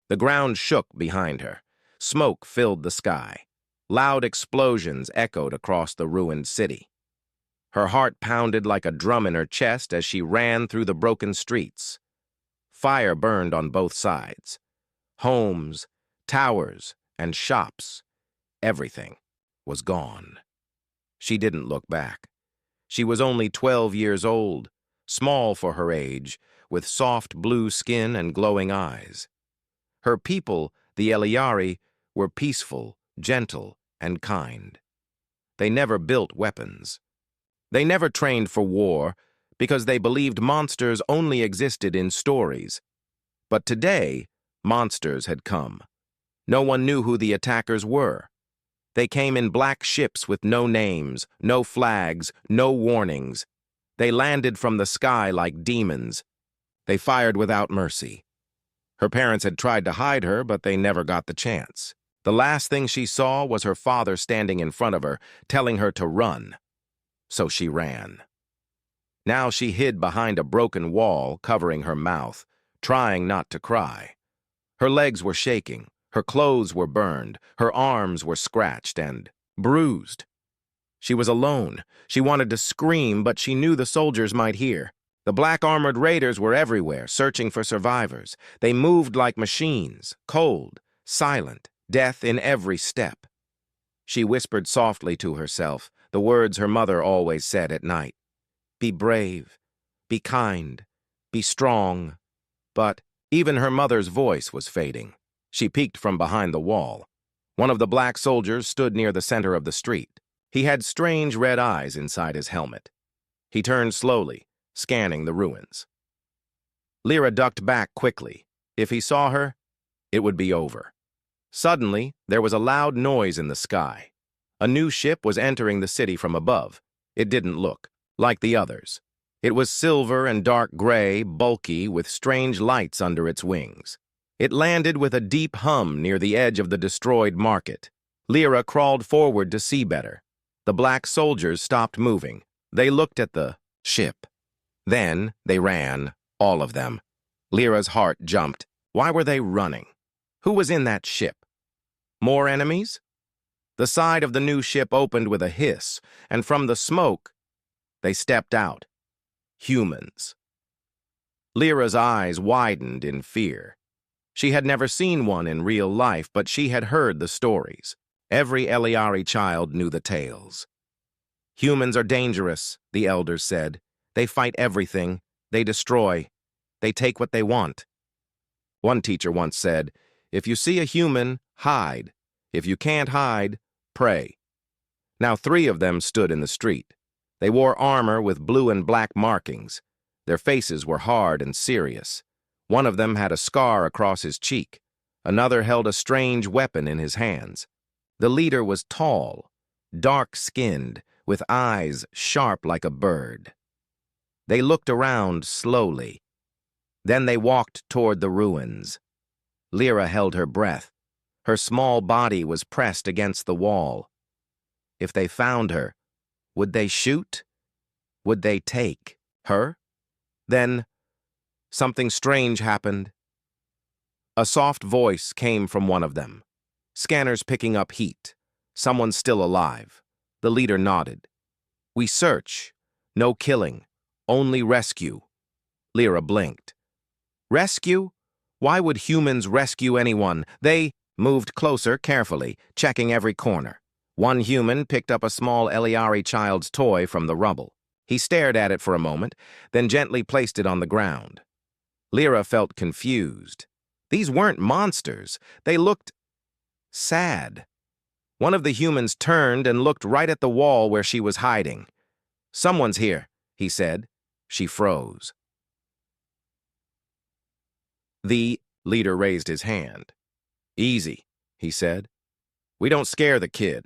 The ground shook behind her. Smoke filled the sky. Loud explosions echoed across the ruined city. Her heart pounded like a drum in her chest as she ran through the broken streets. Fire burned on both sides. Homes, towers, and shops. Everything was gone. She didn't look back. She was only 12 years old, small for her age, with soft blue skin and glowing eyes. Her people, the Eliari, were peaceful, gentle, and kind. They never built weapons. They never trained for war because they believed monsters only existed in stories. But today, monsters had come. No one knew who the attackers were. They came in black ships with no names, no flags, no warnings. They landed from the sky like demons. They fired without mercy. Her parents had tried to hide her, but they never got the chance. The last thing she saw was her father standing in front of her, telling her to run. So she ran. Now she hid behind a broken wall, covering her mouth, trying not to cry. Her legs were shaking. Her clothes were burned, her arms were scratched and bruised. She was alone. She wanted to scream, but she knew the soldiers might hear. The black armored raiders were everywhere, searching for survivors. They moved like machines, cold, silent, death in every step. She whispered softly to herself, the words her mother always said at night. Be brave, be kind, be strong. But even her mother's voice was fading. She peeked from behind the wall. One of the black soldiers stood near the center of the street. He had strange red eyes inside his helmet. He turned slowly, scanning the ruins. Lyra ducked back quickly. If he saw her, it would be over. Suddenly, there was a loud noise in the sky. A new ship was entering the city from above. It didn't look like the others. It was silver and dark gray, bulky, with strange lights under its wings. It landed with a deep hum near the edge of the destroyed market. Lyra crawled forward to see better. The black soldiers stopped moving. They looked at the ship. Then they ran, all of them. Lyra's heart jumped. Why were they running? Who was in that ship? More enemies? The side of the new ship opened with a hiss, and from the smoke, they stepped out. Humans. Lyra's eyes widened in fear. She had never seen one in real life, but she had heard the stories. Every Eliari child knew the tales. Humans are dangerous, the elders said. They fight everything. They destroy. They take what they want. One teacher once said, if you see a human, hide. If you can't hide, pray. Now 3 of them stood in the street. They wore armor with blue and black markings. Their faces were hard and serious. One of them had a scar across his cheek. Another held a strange weapon in his hands. The leader was tall, dark-skinned, with eyes sharp like a bird. They looked around slowly. Then they walked toward the ruins. Lyra held her breath. Her small body was pressed against the wall. If they found her, would they shoot? Would they take her? Then something strange happened. A soft voice came from one of them. Scanners picking up heat. Someone still alive. The leader nodded. We search. No killing. Only rescue. Lyra blinked. Rescue? Why would humans rescue anyone? They moved closer carefully, checking every corner. One human picked up a small Eliari child's toy from the rubble. He stared at it for a moment, then gently placed it on the ground. Lyra felt confused. These weren't monsters. They looked sad. One of the humans turned and looked right at the wall where she was hiding. Someone's here, he said. She froze. The leader raised his hand. Easy, he said. We don't scare the kid.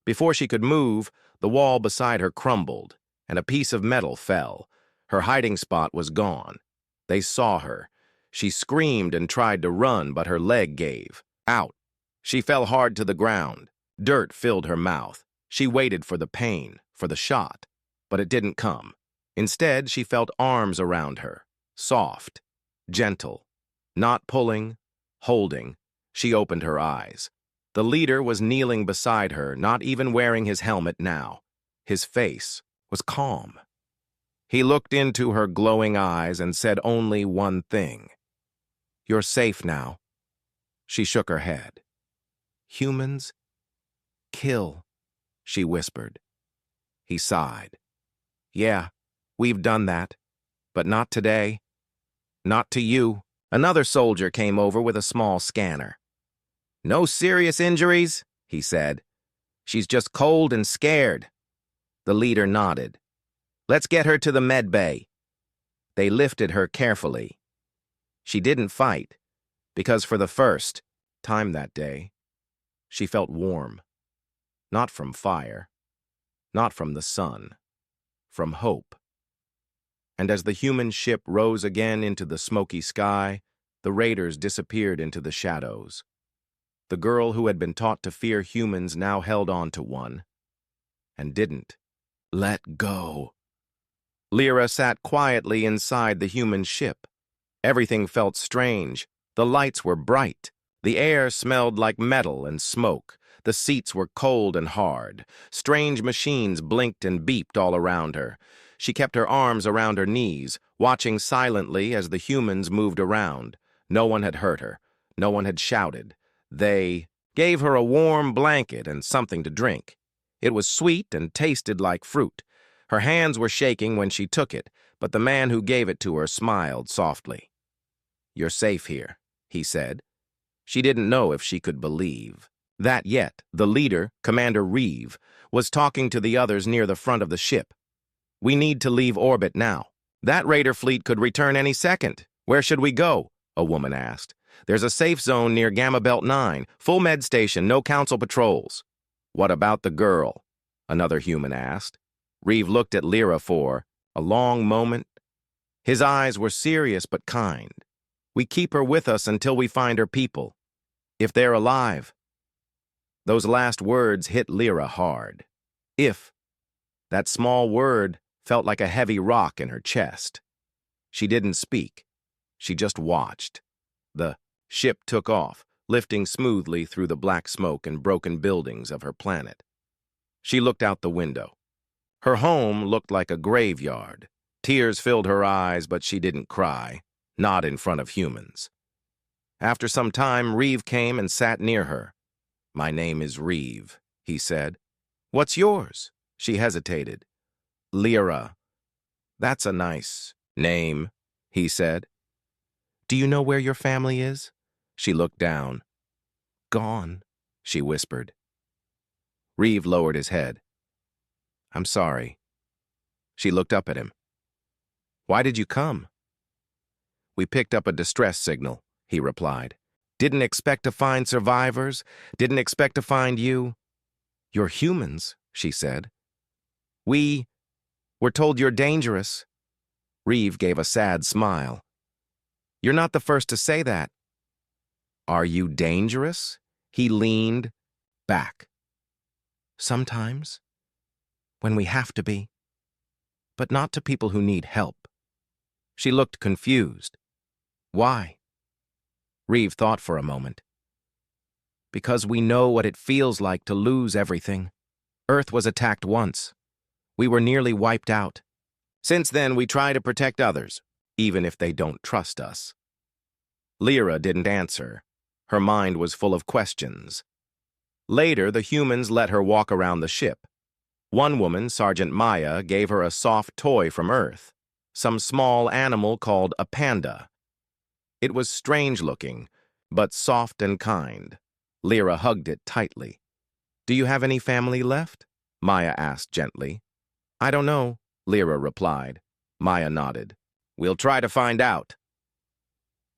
Before she could move, the wall beside her crumbled, and a piece of metal fell. Her hiding spot was gone. They saw her. She screamed and tried to run, but her leg gave. Out. She fell hard to the ground. Dirt filled her mouth. She waited for the pain, for the shot, but it didn't come. Instead, she felt arms around her, soft, gentle, not pulling, Holding, she opened her eyes. The leader was kneeling beside her, not even wearing his helmet now. His face was calm. He looked into her glowing eyes and said only one thing. "You're safe now." She shook her head. "Humans kill," she whispered. He sighed. "Yeah, we've done that. But not today. Not to you." Another soldier came over with a small scanner. "No serious injuries," he said. "She's just cold and scared." The leader nodded. "Let's get her to the med bay." They lifted her carefully. She didn't fight, because for the first time that day, she felt warm. Not from fire, not from the sun, from hope. And as the human ship rose again into the smoky sky, the raiders disappeared into the shadows. The girl who had been taught to fear humans now held on to one, and didn't let go. Lyra sat quietly inside the human ship. Everything felt strange. The lights were bright. The air smelled like metal and smoke. The seats were cold and hard. Strange machines blinked and beeped all around her. She kept her arms around her knees, watching silently as the humans moved around. No one had hurt her. No one had shouted. They gave her a warm blanket and something to drink. It was sweet and tasted like fruit. Her hands were shaking when she took it, but the man who gave it to her smiled softly. "You're safe here," he said. She didn't know if she could believe that yet. The leader, Commander Reeve, was talking to the others near the front of the ship. "We need to leave orbit now. That raider fleet could return any second. Where should we go?" a woman asked. "There's a safe zone near Gamma Belt 9, full med station, no council patrols." "What about the girl?" another human asked. Reeve looked at Lyra for a long moment. His eyes were serious but kind. "We keep her with us until we find her people. If they're alive." Those last words hit Lyra hard. If. That small word felt like a heavy rock in her chest. She didn't speak. She just watched. The ship took off, lifting smoothly through the black smoke and broken buildings of her planet. She looked out the window. Her home looked like a graveyard. Tears filled her eyes, but she didn't cry, not in front of humans. After some time, Reeve came and sat near her. "My name is Reeve," he said. "What's yours?" She hesitated. "Lyra." "That's a nice name," he said. "Do you know where your family is?" She looked down. "Gone," she whispered. Reeve lowered his head. "I'm sorry." She looked up at him. "Why did you come?" "We picked up a distress signal," he replied. "Didn't expect to find survivors. Didn't expect to find you." "You're humans," she said. "We were told you're dangerous." Reeve gave a sad smile. "You're not the first to say that." "Are you dangerous?" He leaned back. "Sometimes, when we have to be, but not to people who need help." She looked confused. "Why?" Reeve thought for a moment. "Because we know what it feels like to lose everything. Earth was attacked once. We were nearly wiped out. Since then, we try to protect others, even if they don't trust us." Lyra didn't answer. Her mind was full of questions. Later, the humans let her walk around the ship. One woman, Sergeant Maya, gave her a soft toy from Earth, some small animal called a panda. It was strange-looking, but soft and kind. Lyra hugged it tightly. "Do you have any family left?" Maya asked gently. "I don't know," Lyra replied. Maya nodded. "We'll try to find out."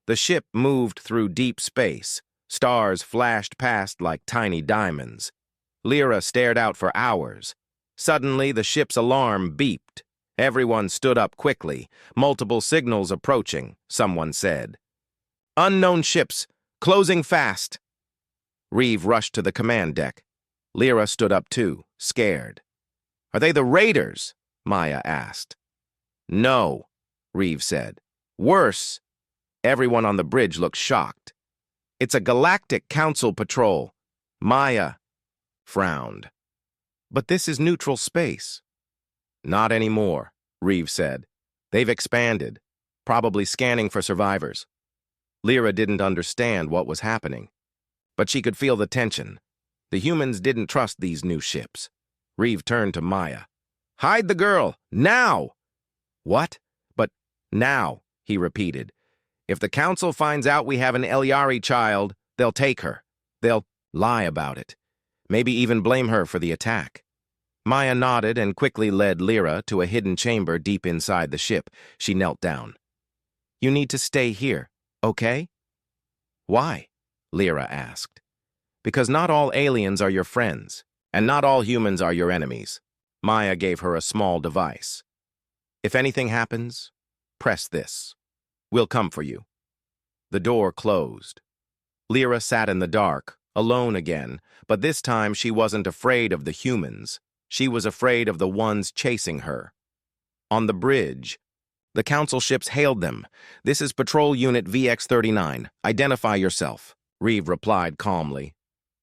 The ship moved through deep space. Stars flashed past like tiny diamonds. Lyra stared out for hours. Suddenly, the ship's alarm beeped. Everyone stood up quickly. "Multiple signals approaching," someone said. "Unknown ships, closing fast." Reeve rushed to the command deck. Lyra stood up too, scared. "Are they the raiders?" Maya asked. "No," Reeve said. "Worse." Everyone on the bridge looked shocked. It's a Galactic Council patrol. Maya frowned. But this is neutral space. Not anymore, Reeve said. They've expanded, probably scanning for survivors. Lyra didn't understand what was happening, but she could feel the tension. The humans didn't trust these new ships. Reeve turned to Maya. Hide the girl, now! What? But now, he repeated. If the council finds out we have an Eliari child, they'll take her. They'll lie about it. Maybe even blame her for the attack. Maya nodded and quickly led Lyra to a hidden chamber deep inside the ship. She knelt down. You need to stay here, okay? Why? Lyra asked. Because not all aliens are your friends, and not all humans are your enemies. Maya gave her a small device. If anything happens, press this. We'll come for you. The door closed. Lyra sat in the dark, alone again, but this time she wasn't afraid of the humans. She was afraid of the ones chasing her. On the bridge, the council ships hailed them. This is Patrol Unit VX-39. Identify yourself, Reeve replied calmly.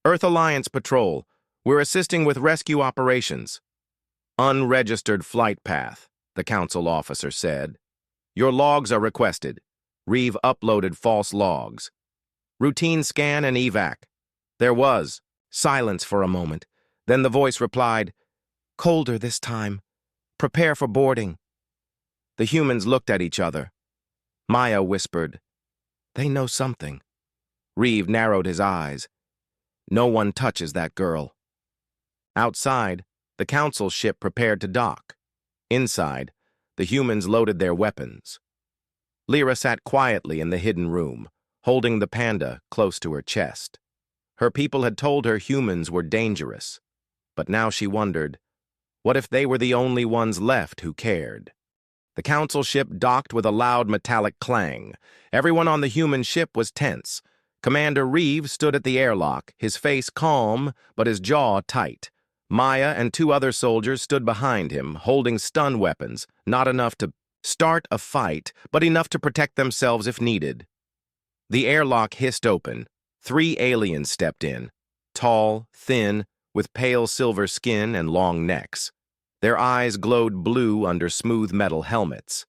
Earth Alliance Patrol. We're assisting with rescue operations. Unregistered flight path, the council officer said. Your logs are requested. Reeve uploaded false logs. Routine scan and evac. There was silence for a moment. Then the voice replied, Colder this time. Prepare for boarding. The humans looked at each other. Maya whispered, They know something. Reeve narrowed his eyes. No one touches that girl. Outside, the council ship prepared to dock. Inside, the humans loaded their weapons. Lyra sat quietly in the hidden room, holding the panda close to her chest. Her people had told her humans were dangerous, but now she wondered, what if they were the only ones left who cared? The council ship docked with a loud metallic clang. Everyone on the human ship was tense. Commander Reeve stood at the airlock, his face calm, but his jaw tight. Maya and two other soldiers stood behind him, holding stun weapons, not enough to start a fight, but enough to protect themselves if needed. The airlock hissed open. 3 aliens stepped in, tall, thin, with pale silver skin and long necks. Their eyes glowed blue under smooth metal helmets.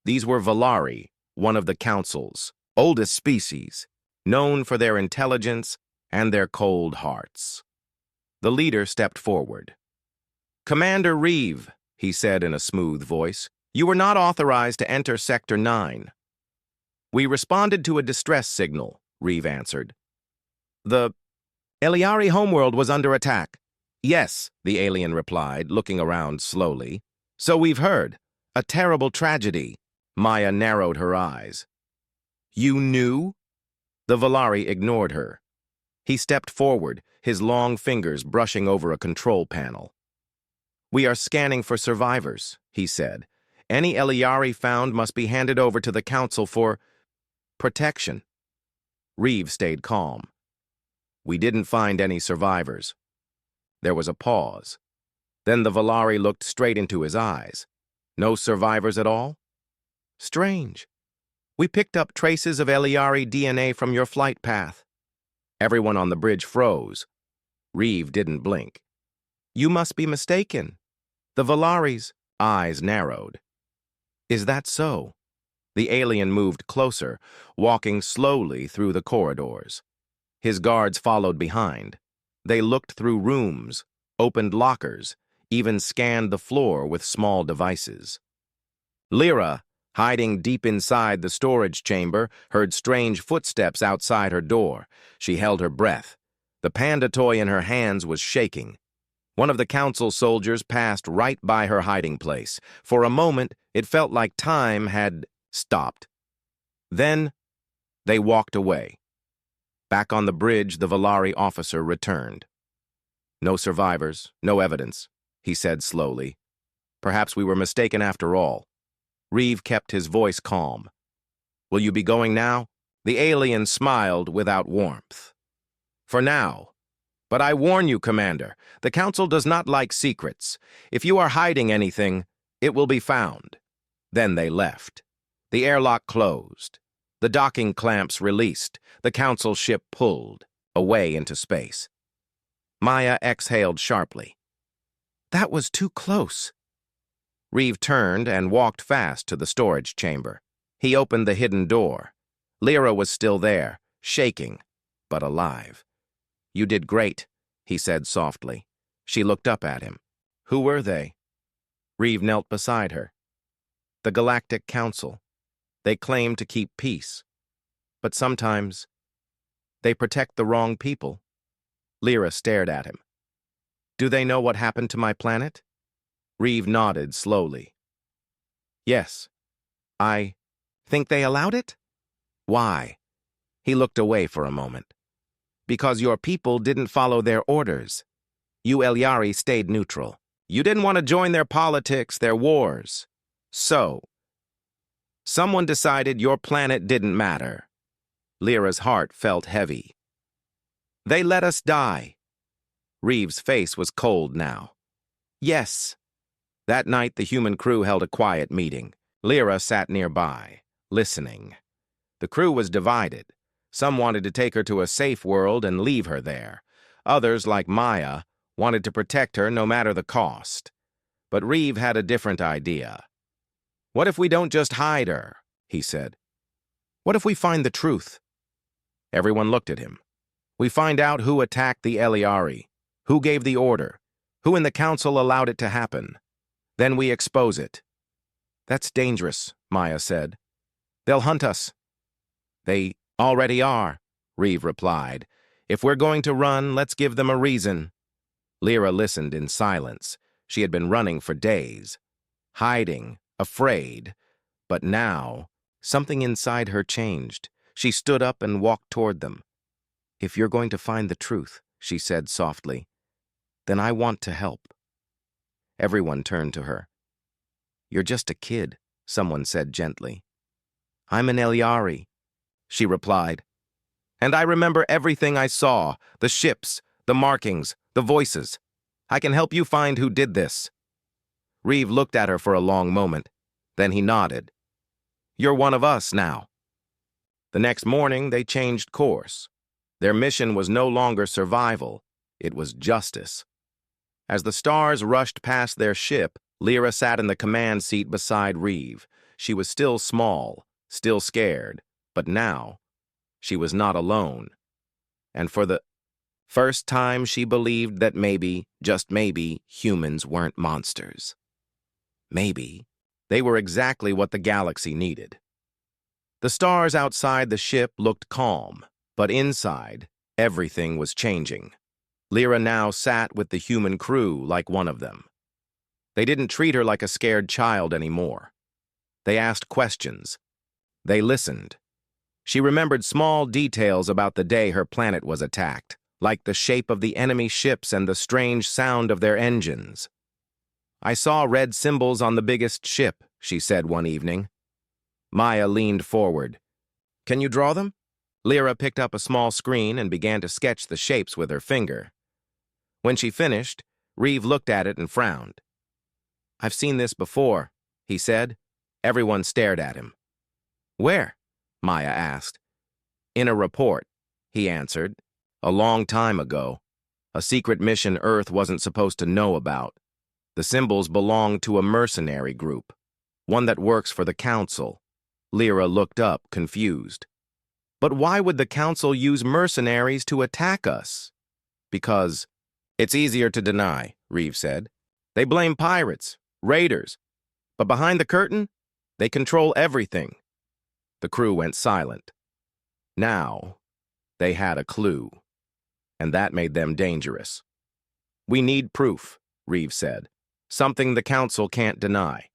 These were Valari, one of the Council's oldest species, known for their intelligence and their cold hearts. The leader stepped forward. Commander Reeve, he said in a smooth voice, you were not authorized to enter Sector 9. We responded to a distress signal, Reeve answered. The Eliari homeworld was under attack. Yes, the alien replied, looking around slowly. So we've heard. A terrible tragedy. Maya narrowed her eyes. You knew? The Valari ignored her. He stepped forward, his long fingers brushing over a control panel. We are scanning for survivors, he said. Any Eliari found must be handed over to the Council for protection. Reeve stayed calm. We didn't find any survivors. There was a pause. Then the Valari looked straight into his eyes. No survivors at all? Strange. We picked up traces of Eliari DNA from your flight path. Everyone on the bridge froze. Reeve didn't blink. You must be mistaken. The Valari's eyes narrowed. Is that so? The alien moved closer, walking slowly through the corridors. His guards followed behind. They looked through rooms, opened lockers, even scanned the floor with small devices. Lyra, hiding deep inside the storage chamber, heard strange footsteps outside her door. She held her breath. The panda toy in her hands was shaking. One of the council soldiers passed right by her hiding place. For a moment, it felt like time had stopped. Then, they walked away. Back on the bridge, the Valari officer returned. No survivors, no evidence, he said slowly. Perhaps we were mistaken after all. Reeve kept his voice calm. Will you be going now? The alien smiled without warmth. For now. But I warn you, Commander, the Council does not like secrets. If you are hiding anything, it will be found. Then they left. The airlock closed. The docking clamps released. The council ship pulled away into space. Maya exhaled sharply. That was too close. Reeve turned and walked fast to the storage chamber. He opened the hidden door. Lyra was still there, shaking, but alive. You did great, he said softly. She looked up at him. Who were they? Reeve knelt beside her. The Galactic Council. They claim to keep peace. But sometimes they protect the wrong people. Lyra stared at him. Do they know what happened to my planet? Reeve nodded slowly. Yes. I think they allowed it? Why? He looked away for a moment. Because your people didn't follow their orders. You Elyari stayed neutral. You didn't want to join their politics, their wars. So, someone decided your planet didn't matter. Lyra's heart felt heavy. They let us die. Reeve's face was cold now. Yes. That night, the human crew held a quiet meeting. Lyra sat nearby, listening. The crew was divided. Some wanted to take her to a safe world and leave her there. Others, like Maya, wanted to protect her no matter the cost. But Reeve had a different idea. What if we don't just hide her? He said. What if we find the truth? Everyone looked at him. We find out who attacked the Elyari, who gave the order, who in the council allowed it to happen. Then we expose it. That's dangerous, Maya said. They'll hunt us. They already are, Reeve replied. If we're going to run, let's give them a reason. Lyra listened in silence. She had been running for days, hiding, afraid. But now, something inside her changed. She stood up and walked toward them. If you're going to find the truth, she said softly, then I want to help. Everyone turned to her. You're just a kid, someone said gently. I'm an Elyari, she replied. And I remember everything I saw, the ships, the markings, the voices. I can help you find who did this. Reeve looked at her for a long moment. Then he nodded. You're one of us now. The next morning, they changed course. Their mission was no longer survival. It was justice. As the stars rushed past their ship, Lyra sat in the command seat beside Reeve. She was still small, still scared, but now she was not alone. And for the first time, she believed that maybe, just maybe, humans weren't monsters. Maybe they were exactly what the galaxy needed. The stars outside the ship looked calm, but inside, everything was changing. Lyra now sat with the human crew like one of them. They didn't treat her like a scared child anymore. They asked questions. They listened. She remembered small details about the day her planet was attacked, like the shape of the enemy ships and the strange sound of their engines. I saw red symbols on the biggest ship, she said one evening. Maya leaned forward. Can you draw them? Lyra picked up a small screen and began to sketch the shapes with her finger. When she finished, Reeve looked at it and frowned. I've seen this before, he said. Everyone stared at him. Where? Maya asked. In a report, he answered. A long time ago. A secret mission Earth wasn't supposed to know about. The symbols belonged to a mercenary group, one that works for the Council. Lyra looked up, confused. But why would the Council use mercenaries to attack us? Because it's easier to deny, Reeve said. They blame pirates, raiders. But behind the curtain, they control everything. The crew went silent. Now, they had a clue. And that made them dangerous. We need proof, Reeve said. Something the Council can't deny.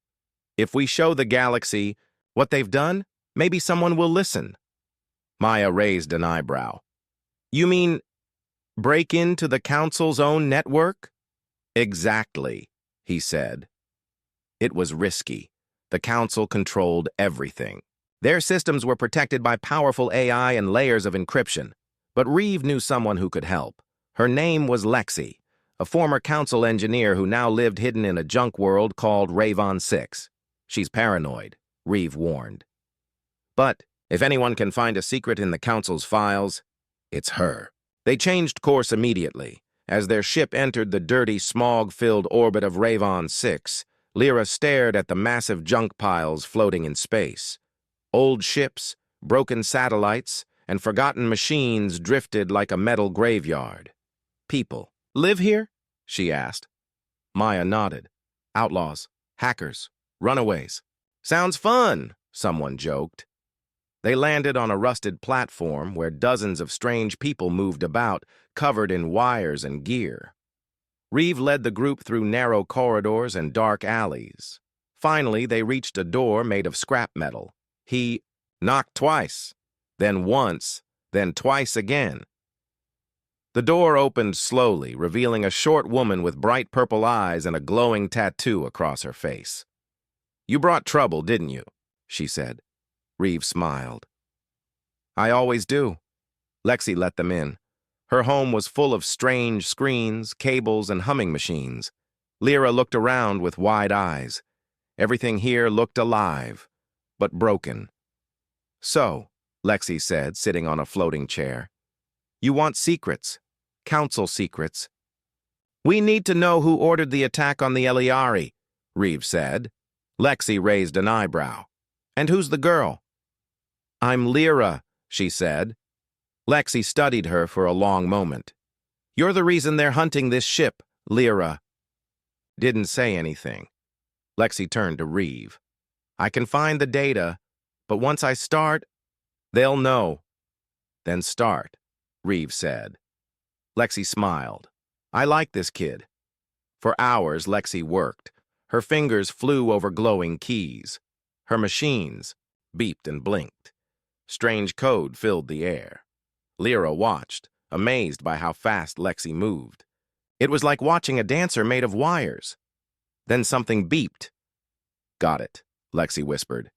If we show the galaxy what they've done, maybe someone will listen. Maya raised an eyebrow. You mean break into the Council's own network? Exactly, he said. It was risky. The Council controlled everything. Their systems were protected by powerful AI and layers of encryption. But Reeve knew someone who could help. Her name was Lexi, a former Council engineer who now lived hidden in a junk world called Ravon 6. She's paranoid, Reeve warned. But If anyone can find a secret in the Council's files, it's her. They changed course immediately. As their ship entered the dirty, smog-filled orbit of Ravon 6, Lyra stared at the massive junk piles floating in space. Old ships, broken satellites, and forgotten machines drifted like a metal graveyard. People live here? She asked. Maya nodded. Outlaws, hackers, runaways. Sounds fun, someone joked. They landed on a rusted platform where dozens of strange people moved about, covered in wires and gear. Reeve led the group through narrow corridors and dark alleys. Finally, they reached a door made of scrap metal. He knocked twice, then once, then twice again. The door opened slowly, revealing a short woman with bright purple eyes and a glowing tattoo across her face. You brought trouble, didn't you? She said. Reeve smiled. I always do. Lexi let them in. Her home was full of strange screens, cables, and humming machines. Lyra looked around with wide eyes. Everything here looked alive, but broken. So, Lexi said, sitting on a floating chair, you want secrets, council secrets. We need to know who ordered the attack on the Eliari, Reeve said. Lexi raised an eyebrow. And who's the girl? I'm Lyra, she said. Lexi studied her for a long moment. You're the reason they're hunting this ship, Lyra. Didn't say anything. Lexi turned to Reeve. I can find the data, but once I start, they'll know. Then start, Reeve said. Lexi smiled. I like this kid. For hours, Lexi worked. Her fingers flew over glowing keys. Her machines beeped and blinked. Strange code filled the air. Lyra watched, amazed by how fast Lexi moved. It was like watching a dancer made of wires. Then something beeped. Got it, Lexi whispered.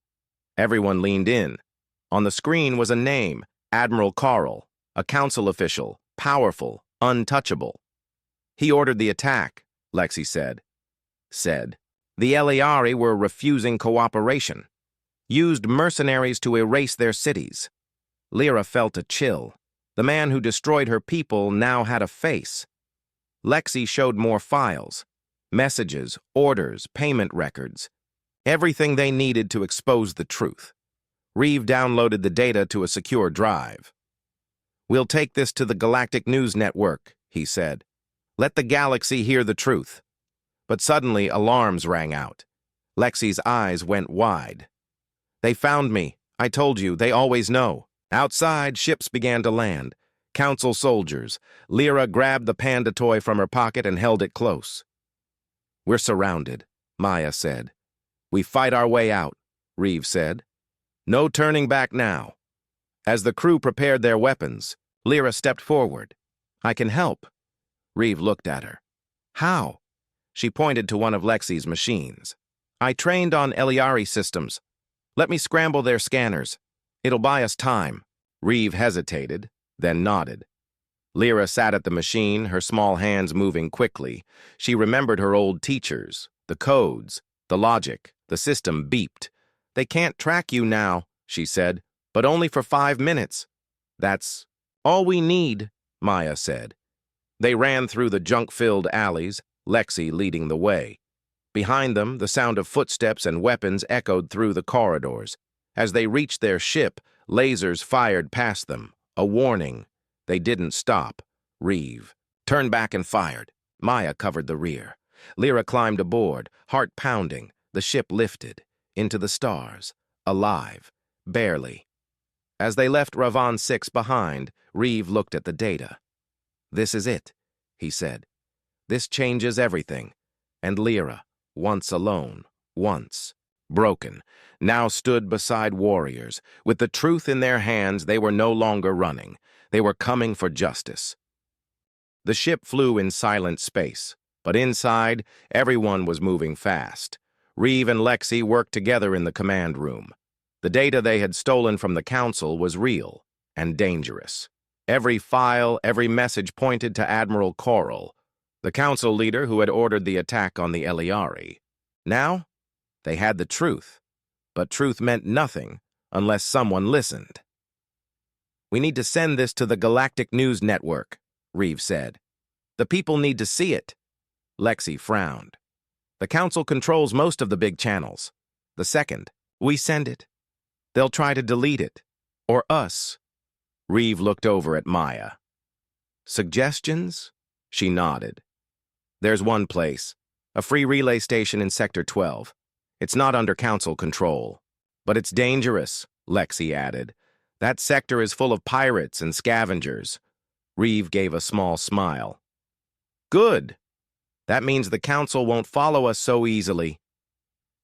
Everyone leaned in. On the screen was a name, Admiral Carl, a council official, powerful, untouchable. He ordered the attack, Lexi said. The Eliari were refusing cooperation. Used mercenaries to erase their cities. Lyra felt a chill. The man who destroyed her people now had a face. Lexi showed more files. Messages, orders, payment records. Everything they needed to expose the truth. Reeve downloaded the data to a secure drive. We'll take this to the Galactic News Network, he said. Let the galaxy hear the truth. But suddenly alarms rang out. Lexi's eyes went wide. They found me. I told you, they always know. Outside, ships began to land. Council soldiers. Lyra grabbed the panda toy from her pocket and held it close. We're surrounded, Maya said. We fight our way out, Reeve said. No turning back now. As the crew prepared their weapons, Lyra stepped forward. I can help. Reeve looked at her. How? She pointed to one of Lexi's machines. I trained on Eliari systems. Let me scramble their scanners. It'll buy us time. Reeve hesitated, then nodded. Lyra sat at the machine, her small hands moving quickly. She remembered her old teachers, the codes, the logic. The system beeped. They can't track you now, she said, but only for 5 minutes. That's all we need, Maya said. They ran through the junk-filled alleys, Lexi leading the way. Behind them, the sound of footsteps and weapons echoed through the corridors. As they reached their ship, lasers fired past them. A warning. They didn't stop. Reeve turned back and fired. Maya covered the rear. Lyra climbed aboard, heart pounding. The ship lifted, into the stars, alive, barely. As they left Ravon 6 behind, Reeve looked at the data. This is it, he said. This changes everything. And Lyra, once alone, once broken, now stood beside warriors. With the truth in their hands, they were no longer running. They were coming for justice. The ship flew in silent space, but inside, everyone was moving fast. Reeve and Lexi worked together in the command room. The data they had stolen from the council was real and dangerous. Every file, every message pointed to Admiral Coral, the council leader who had ordered the attack on the Eliari. Now, they had the truth, but truth meant nothing unless someone listened. "We need to send this to the Galactic News Network," Reeves said. "The people need to see it." Lexi frowned. "The Council controls most of the big channels. The second we send it, they'll try to delete it. Or us." Reeve looked over at Maya. "Suggestions?" She nodded. "There's one place, a free relay station in Sector 12. It's not under Council control. But it's dangerous," Lexi added. "That sector is full of pirates and scavengers." Reeve gave a small smile. "Good. That means the Council won't follow us so easily."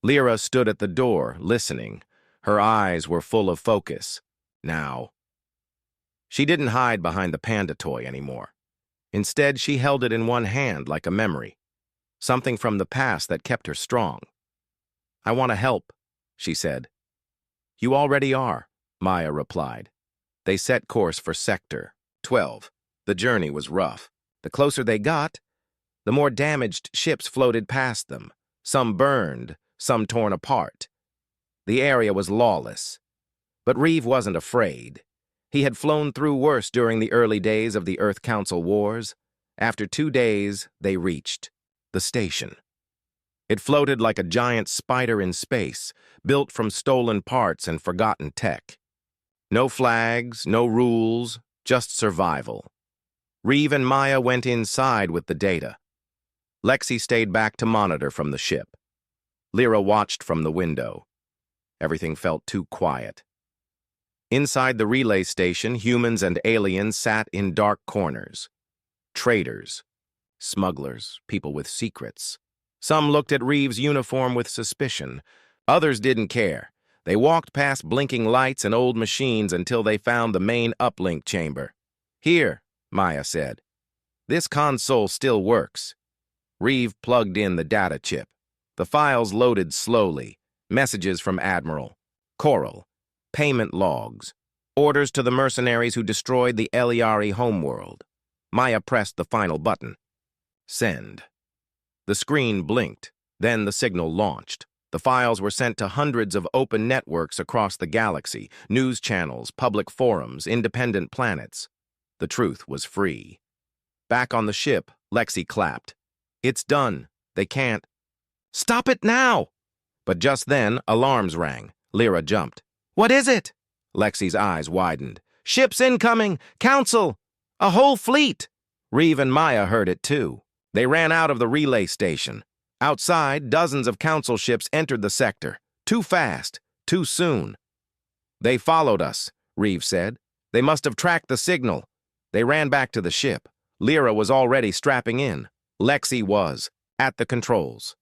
Lyra stood at the door, listening. Her eyes were full of focus. Now. She didn't hide behind the panda toy anymore. Instead, she held it in one hand like a memory, something from the past that kept her strong. "I want to help," she said. "You already are," Maya replied. They set course for Sector 12. The journey was rough. The closer they got, the more damaged ships floated past them, some burned, some torn apart. The area was lawless. But Reeve wasn't afraid. He had flown through worse during the early days of the Earth Council Wars. After 2 days, they reached the station. It floated like a giant spider in space, built from stolen parts and forgotten tech. No flags, no rules, just survival. Reeve and Maya went inside with the data. Lexi stayed back to monitor from the ship. Lyra watched from the window. Everything felt too quiet. Inside the relay station, humans and aliens sat in dark corners. Traitors, smugglers, people with secrets. Some looked at Reeves' uniform with suspicion. Others didn't care. They walked past blinking lights and old machines until they found the main uplink chamber. "Here," Maya said. "This console still works." Reeve plugged in the data chip. The files loaded slowly. Messages from Admiral, Coral, payment logs, orders to the mercenaries who destroyed the Eliari homeworld. Maya pressed the final button. Send. The screen blinked. Then the signal launched. The files were sent to hundreds of open networks across the galaxy, news channels, public forums, independent planets. The truth was free. Back on the ship, Lexi clapped. "It's done. They can't." "Stop it now!" But just then, alarms rang. Lyra jumped. "What is it?" Lexi's eyes widened. "Ships incoming! Council! A whole fleet!" Reeve and Maya heard it too. They ran out of the relay station. Outside, dozens of Council ships entered the sector. Too fast, too soon. "They followed us," Reeve said. "They must have tracked the signal." They ran back to the ship. Lyra was already strapping in. Lexi was, at the controls.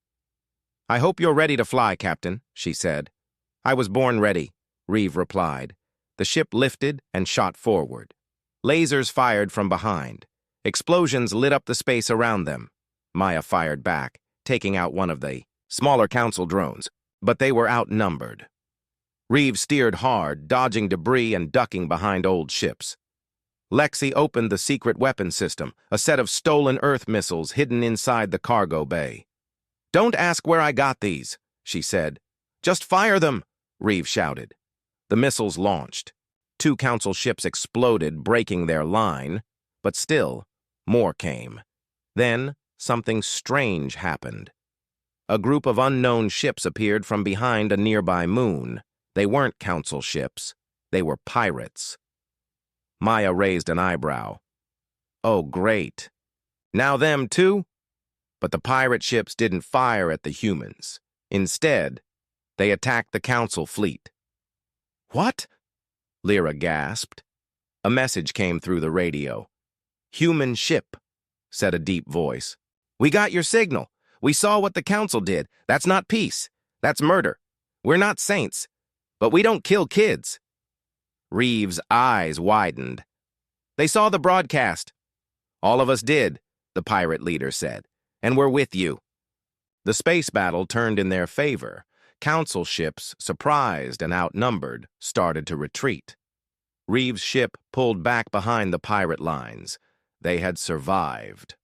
"I hope you're ready to fly, Captain," she said. "I was born ready," Reeve replied. The ship lifted and shot forward. Lasers fired from behind. Explosions lit up the space around them. Maya fired back, taking out one of the smaller Council drones, but they were outnumbered. Reeve steered hard, dodging debris and ducking behind old ships. Lexi opened the secret weapon system, a set of stolen Earth missiles hidden inside the cargo bay. "Don't ask where I got these," she said. "Just fire them," Reeve shouted. The missiles launched. 2 Council ships exploded, breaking their line, but still, more came. Then, something strange happened. A group of unknown ships appeared from behind a nearby moon. They weren't Council ships. They were pirates. Maya raised an eyebrow. "Oh, great. Now them too?" But the pirate ships didn't fire at the humans. Instead, they attacked the Council fleet. "What?" Lyra gasped. A message came through the radio. "Human ship," said a deep voice. "We got your signal. We saw what the Council did. That's not peace. That's murder. We're not saints. But we don't kill kids." Reeves' eyes widened. "They saw the broadcast." "All of us did," the pirate leader said. "And we're with you." The space battle turned in their favor. Council ships, surprised and outnumbered, started to retreat. Reeves' ship pulled back behind the pirate lines. They had survived.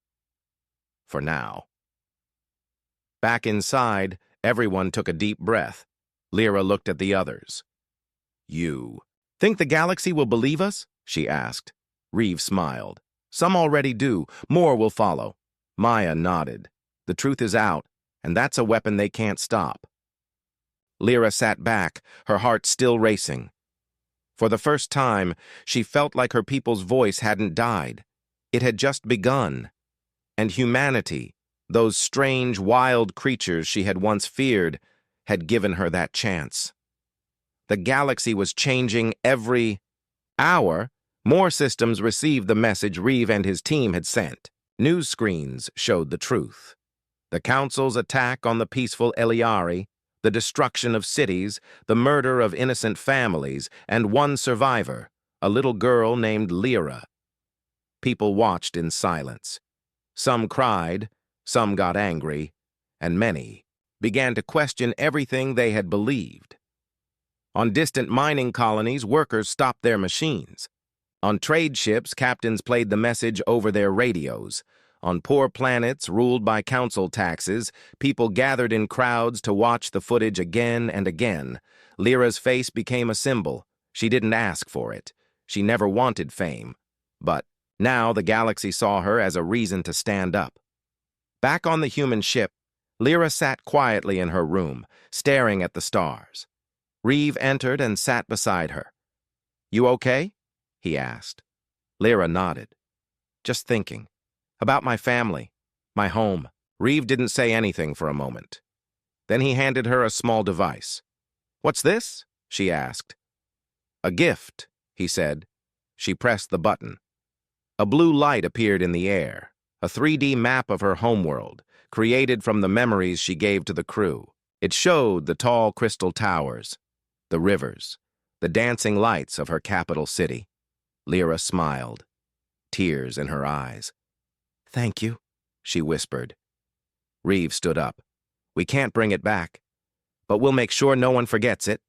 For now. Back inside, everyone took a deep breath. Lyra looked at the others. You think the galaxy will believe us? She asked. Reeve smiled. Some already do. More will follow. Maya nodded. The truth is out, and that's a weapon they can't stop. Lyra sat back, her heart still racing. For the first time, she felt like her people's voice hadn't died. It had just begun. And humanity, those strange, wild creatures she had once feared, had given her that chance. The galaxy was changing every hour. More systems received the message Reeve and his team had sent. News screens showed the truth. The Council's attack on the peaceful Eliari, the destruction of cities, the murder of innocent families, and one survivor, a little girl named Lyra. People watched in silence. Some cried, some got angry, and many began to question everything they had believed. On distant mining colonies, workers stopped their machines. On trade ships, captains played the message over their radios. On poor planets ruled by council taxes, people gathered in crowds to watch the footage again and again. Lyra's face became a symbol. She didn't ask for it. She never wanted fame. But now the galaxy saw her as a reason to stand up. Back on the human ship, Lyra sat quietly in her room, staring at the stars. Reeve entered and sat beside her. "You okay?" he asked. Lyra nodded. "Just thinking. About my family, my home." Reeve didn't say anything for a moment. Then he handed her a small device. "What's this?" she asked. "A gift," he said. She pressed the button. A blue light appeared in the air, a 3D map of her homeworld, created from the memories she gave to the crew. It showed the tall crystal towers, the rivers, the dancing lights of her capital city. Lyra smiled, tears in her eyes. "Thank you," she whispered. Reeve stood up. "We can't bring it back, but we'll make sure no one forgets it."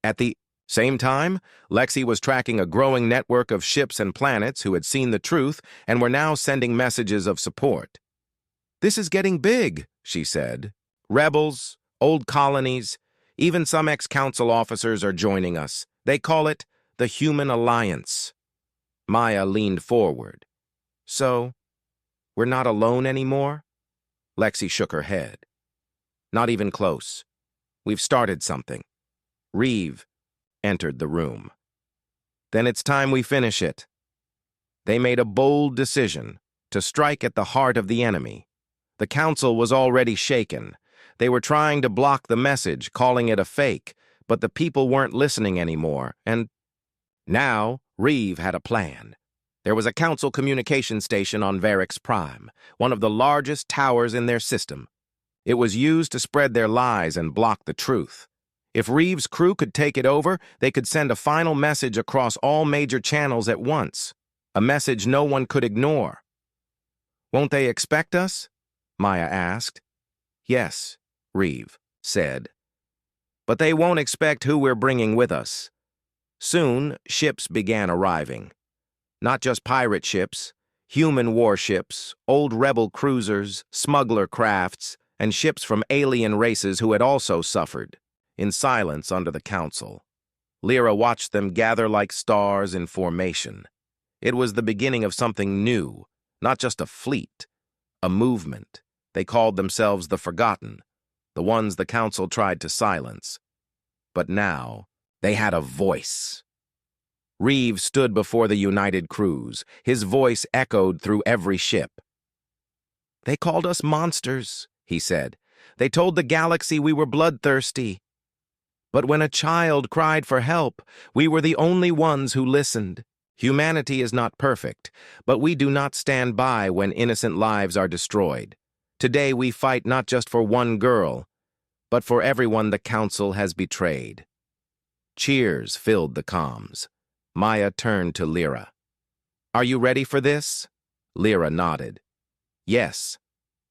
At the same time, Lexi was tracking a growing network of ships and planets who had seen the truth and were now sending messages of support. "This is getting big," she said. "Rebels, old colonies, even some ex-council officers are joining us. They call it the Human Alliance." Maya leaned forward. "So, we're not alone anymore?" Lexi shook her head. "Not even close. We've started something." Reeve entered the room. "Then it's time we finish it." They made a bold decision to strike at the heart of the enemy. The council was already shaken. They were trying to block the message, calling it a fake, but the people weren't listening anymore, and now Reeve had a plan. There was a council communication station on GalacticPrime, one of the largest towers in their system. It was used to spread their lies and block the truth. If Reeve's crew could take it over, they could send a final message across all major channels at once, a message no one could ignore. "Won't they expect us?" Maya asked. "Yes," Reeve said. "But they won't expect who we're bringing with us." Soon, ships began arriving. Not just pirate ships, human warships, old rebel cruisers, smuggler crafts, and ships from alien races who had also suffered, in silence under the council. Lyra watched them gather like stars in formation. It was the beginning of something new, not just a fleet, a movement. They called themselves the Forgotten, the ones the council tried to silence. But now, they had a voice. Reeve stood before the united crews. His voice echoed through every ship. "They called us monsters," he said. "They told the galaxy we were bloodthirsty. But when a child cried for help, we were the only ones who listened. Humanity is not perfect, but we do not stand by when innocent lives are destroyed. Today we fight not just for one girl, but for everyone the council has betrayed." Cheers filled the comms. Maya turned to Lyra. "Are you ready for this?" Lyra nodded. "Yes.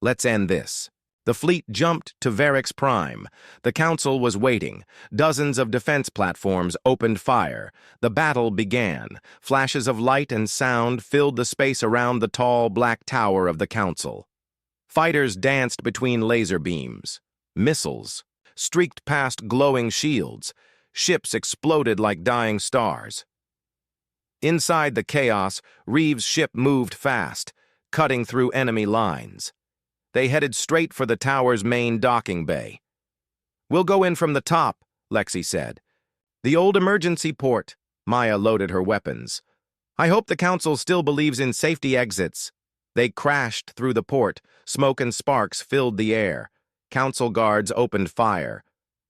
Let's end this." The fleet jumped to GalacticPrime. The council was waiting. Dozens of defense platforms opened fire. The battle began. Flashes of light and sound filled the space around the tall black tower of the council. Fighters danced between laser beams. Missiles streaked past glowing shields. Ships exploded like dying stars. Inside the chaos, Reeves' ship moved fast, cutting through enemy lines. They headed straight for the tower's main docking bay. "We'll go in from the top," Lexi said. "The old emergency port." Maya loaded her weapons. "I hope the Council still believes in safety exits." They crashed through the port. Smoke and sparks filled the air. Council guards opened fire,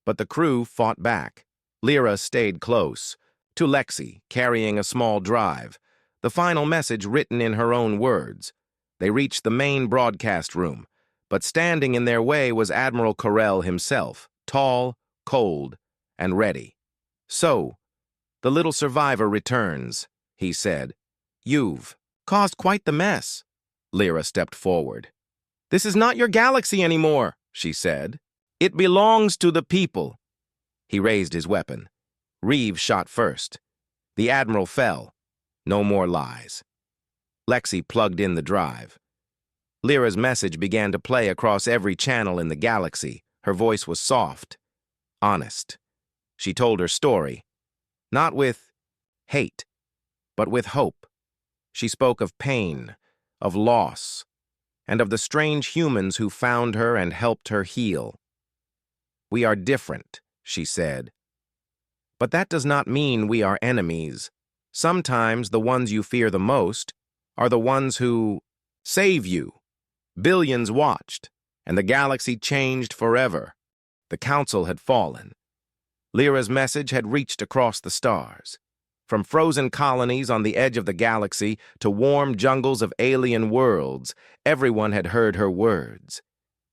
but the crew fought back. Lyra stayed close to Lexi, carrying a small drive, the final message written in her own words. They reached the main broadcast room, but standing in their way was Admiral Corell himself, tall, cold, and ready. "So, the little survivor returns," he said. "You've caused quite the mess." Lyra stepped forward. "This is not your galaxy anymore," she said. "It belongs to the people." He raised his weapon. Reeves shot first. The Admiral fell. No more lies. Lexi plugged in the drive. Lyra's message began to play across every channel in the galaxy. Her voice was soft, honest. She told her story, not with hate, but with hope. She spoke of pain, of loss, and of the strange humans who found her and helped her heal. "We are different," she said. "But that does not mean we are enemies. Sometimes the ones you fear the most are the ones who save you." Billions watched, and the galaxy changed forever. The Council had fallen. Lyra's message had reached across the stars. From frozen colonies on the edge of the galaxy to warm jungles of alien worlds, everyone had heard her words.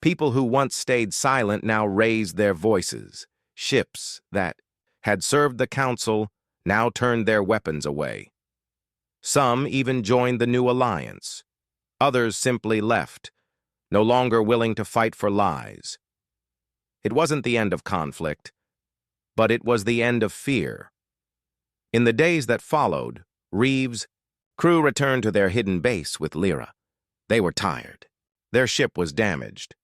People who once stayed silent now raised their voices. Ships that had served the Council now turned their weapons away. Some even joined the new alliance. Others simply left, no longer willing to fight for lies. It wasn't the end of conflict, but it was the end of fear. In the days that followed, Reeves' crew returned to their hidden base with Lyra. They were tired. Their ship was damaged.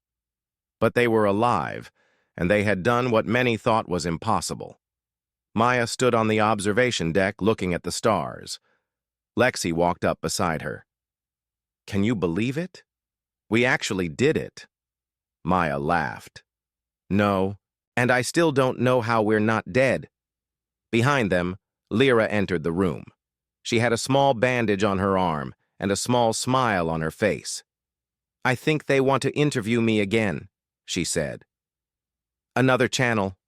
But they were alive, and they had done what many thought was impossible. Maya stood on the observation deck looking at the stars. Lexi walked up beside her. "Can you believe it? We actually did it." Maya laughed. "No, and I still don't know how we're not dead." Behind them, Lyra entered the room. She had a small bandage on her arm and a small smile on her face. "I think they want to interview me again," she said. "Another channel."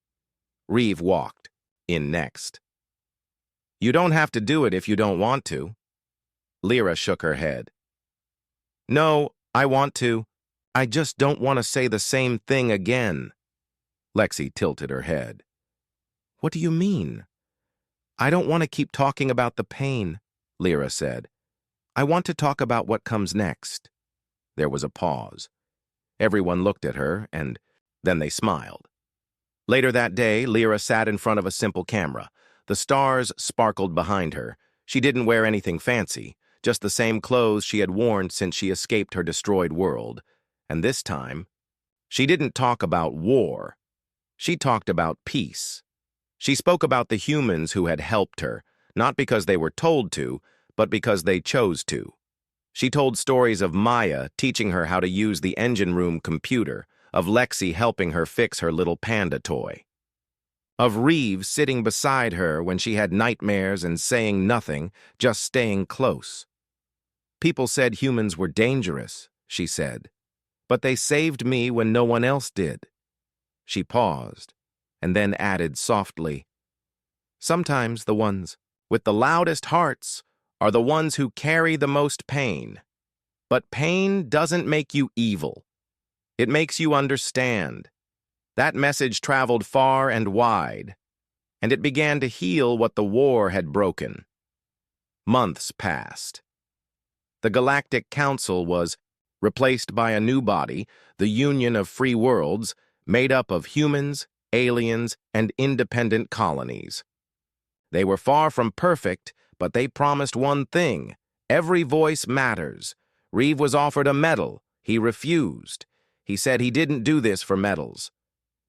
Reeve walked in next. "You don't have to do it if you don't want to." Lyra shook her head. "No, I want to. I just don't want to say the same thing again." Lexi tilted her head. "What do you mean?" "I don't want to keep talking about the pain," Lyra said. "I want to talk about what comes next." There was a pause. Everyone looked at her, and then they smiled. Later that day, Lyra sat in front of a simple camera. The stars sparkled behind her. She didn't wear anything fancy, just the same clothes she had worn since she escaped her destroyed world. And this time, she didn't talk about war. She talked about peace. She spoke about the humans who had helped her, not because they were told to, but because they chose to. She told stories of Maya teaching her how to use the engine room computer, of Lexi helping her fix her little panda toy, of Reeves sitting beside her when she had nightmares and saying nothing, just staying close. "People said humans were dangerous," she said, "but they saved me when no one else did." She paused, and then added softly, "Sometimes the ones with the loudest hearts are the ones who carry the most pain. But pain doesn't make you evil. It makes you understand." That message traveled far and wide, and it began to heal what the war had broken. Months passed. The Galactic Council was replaced by a new body, the Union of Free Worlds, made up of humans, aliens, and independent colonies. They were far from perfect, but they promised one thing: every voice matters. Reeve was offered a medal. He refused. He said he didn't do this for medals.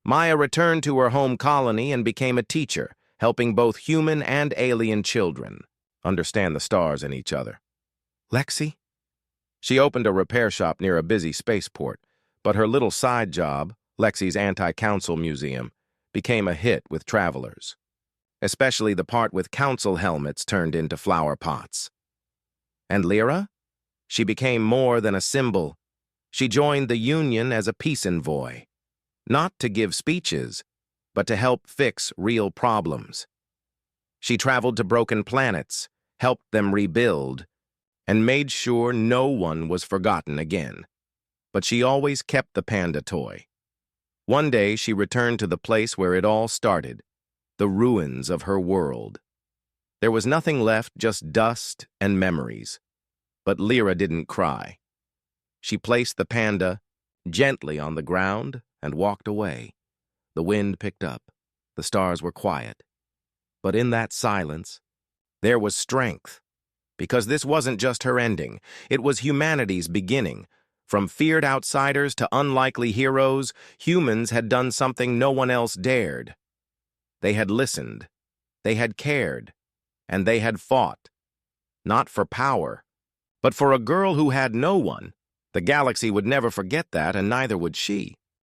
Maya returned to her home colony and became a teacher. helping both human and alien children understand the stars and each other. Lexi? She opened a repair shop near a busy spaceport, but her little side job, Lexi's anti-council museum, became a hit with travelers, especially the part with council helmets turned into flower pots. And Lyra? She became more than a symbol. She joined the Union as a peace envoy, not to give speeches, but to help fix real problems. She traveled to broken planets, helped them rebuild, and made sure no one was forgotten again. But she always kept the panda toy. One day she returned to the place where it all started, the ruins of her world. There was nothing left, just dust and memories. But Lyra didn't cry. She placed the panda gently on the ground and walked away. The wind picked up. The stars were quiet. But in that silence, there was strength. Because this wasn't just her ending. It was humanity's beginning. From feared outsiders to unlikely heroes, humans had done something no one else dared. They had listened. They had cared. And they had fought. Not for power, but for a girl who had no one. The galaxy would never forget that, and neither would she.